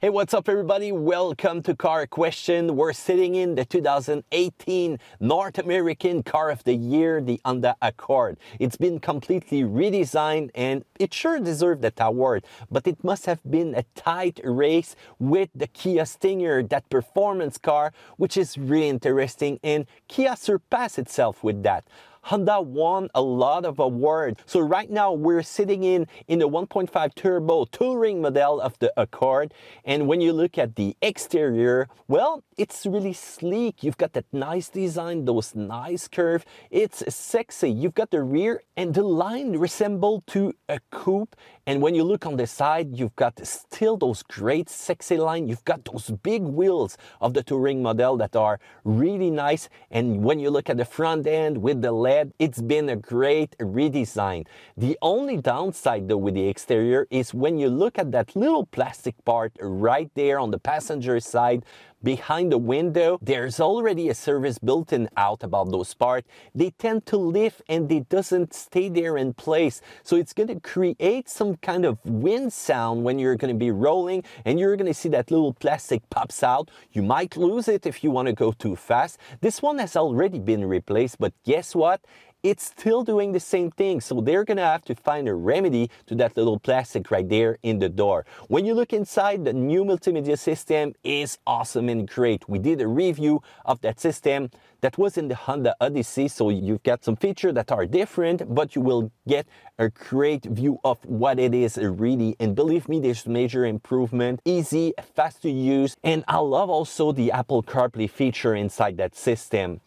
Hey, what's up everybody? Welcome to Car Question. We're sitting in the 2018 North American Car of the Year, the Honda Accord. It's been completely redesigned and it sure deserved that award, but it must have been a tight race with the Kia Stinger, that performance car, which is really interesting, and Kia surpassed itself with that. Honda won a lot of awards. So right now we're sitting in the 1.5 turbo touring model of the Accord. And when you look at the exterior, well, it's really sleek. You've got that nice design, those nice curves. It's sexy. You've got the rear and the line resemble to a coupe. And when you look on the side, you've got still those great sexy line. You've got those big wheels of the touring model that are really nice. And when you look at the front end with the LED, it's been a great redesign. The only downside though with the exterior is when you look at that little plastic part right there on the passenger side, behind the window, there's already a service built-in out about those parts. They tend to lift and they doesn't stay there in place. So it's going to create some kind of wind sound when you're going to be rolling and you're going to see that little plastic pops out. You might lose it if you want to go too fast. This one has already been replaced, but guess what? It's still doing the same thing. So they're gonna have to find a remedy to that little plastic right there in the door. When you look inside, the new multimedia system is awesome and great. We did a review of that system that was in the Honda Odyssey. So you've got some features that are different, but you will get a great view of what it is really. And believe me, there's major improvement, easy, fast to use. And I love also the Apple CarPlay feature inside that system.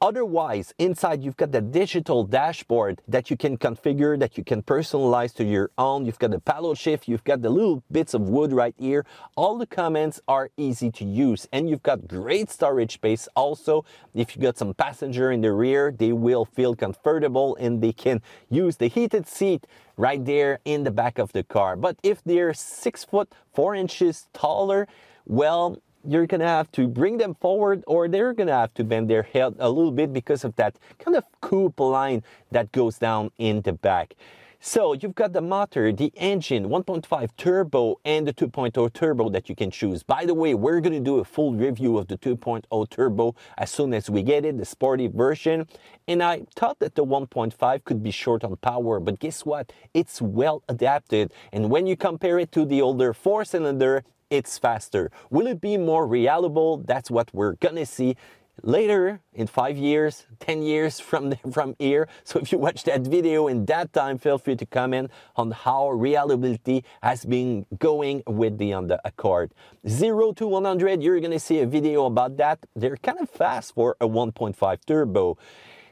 Otherwise, inside you've got the digital dashboard that you can configure, that you can personalize to your own. You've got the paddle shift, you've got the little bits of wood right here. All the comments are easy to use, and you've got great storage space also. If you got some passenger in the rear, they will feel comfortable and they can use the heated seat right there in the back of the car. But if they're 6 foot 4 inches taller, well, you're gonna have to bring them forward or they're gonna have to bend their head a little bit because of that kind of coupe line that goes down in the back. So you've got the motor, the engine, 1.5 turbo and the 2.0 turbo that you can choose. By the way, we're gonna do a full review of the 2.0 turbo as soon as we get it, the sporty version. And I thought that the 1.5 could be short on power, but guess what? It's well adapted. And when you compare it to the older 4-cylinder, it's faster. Will it be more reliable? That's what we're gonna see later in 5 years, 10 years from here. So if you watch that video in that time, feel free to comment on how reliability has been going with the Honda Accord. 0 to 100, you're gonna see a video about that. They're kind of fast for a 1.5 turbo.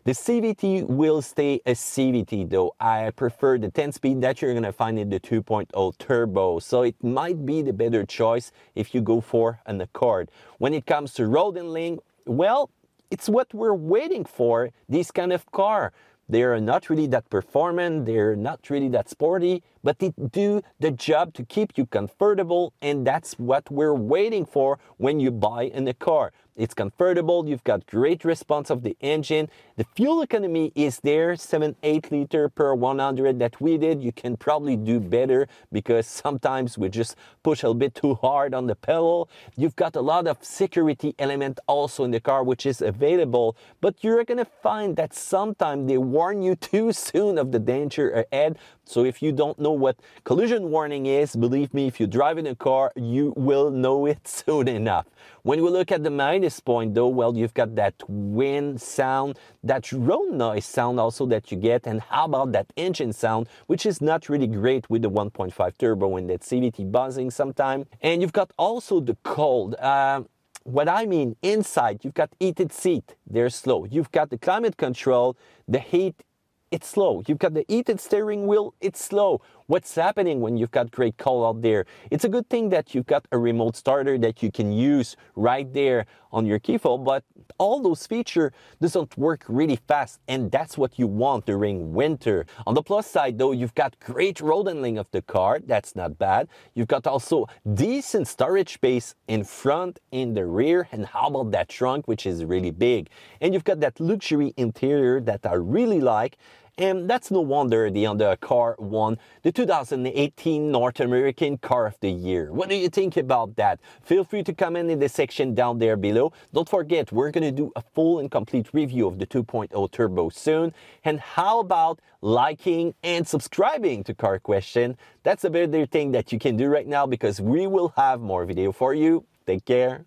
The CVT will stay a CVT though. I prefer the 10-speed that you're gonna find in the 2.0 turbo. So it might be the better choice if you go for an Accord. When it comes to road handling, well, it's what we're waiting for, this kind of car. They're not really that performant, they're not really that sporty, but they do the job to keep you comfortable, and that's what we're waiting for when you buy in a car. It's comfortable, you've got great response of the engine, the fuel economy is there, 7-8 liter per 100 that we did. You can probably do better because sometimes we just push a little bit too hard on the pedal. You've got a lot of security element also in the car which is available, but you're gonna find that sometimes they warn you too soon of the danger ahead. So if you don't know what collision warning is, believe me, if you drive in a car, you will know it soon enough. When we look at the minus point though, well, you've got that wind sound, that road noise sound also that you get, and how about that engine sound, which is not really great with the 1.5 turbo and that CVT buzzing sometimes. And you've got also the cold. What I mean, inside, you've got heated seat, they're slow. You've got the climate control, the heat, it's slow. You've got the heated steering wheel, it's slow. What's happening when you've got great cold out there? It's a good thing that you've got a remote starter that you can use right there on your key fob, but all those features doesn't work really fast, and that's what you want during winter. On the plus side though, you've got great road handling of the car, that's not bad. You've got also decent storage space in front, in the rear, and how about that trunk, which is really big. And you've got that luxury interior that I really like. And that's no wonder the Honda Accord won the 2018 North American Car of the Year. What do you think about that? Feel free to comment in the section down there below. Don't forget, we're going to do a full and complete review of the 2.0 Turbo soon. And how about liking and subscribing to Car Question? That's a better thing that you can do right now, because we will have more video for you. Take care.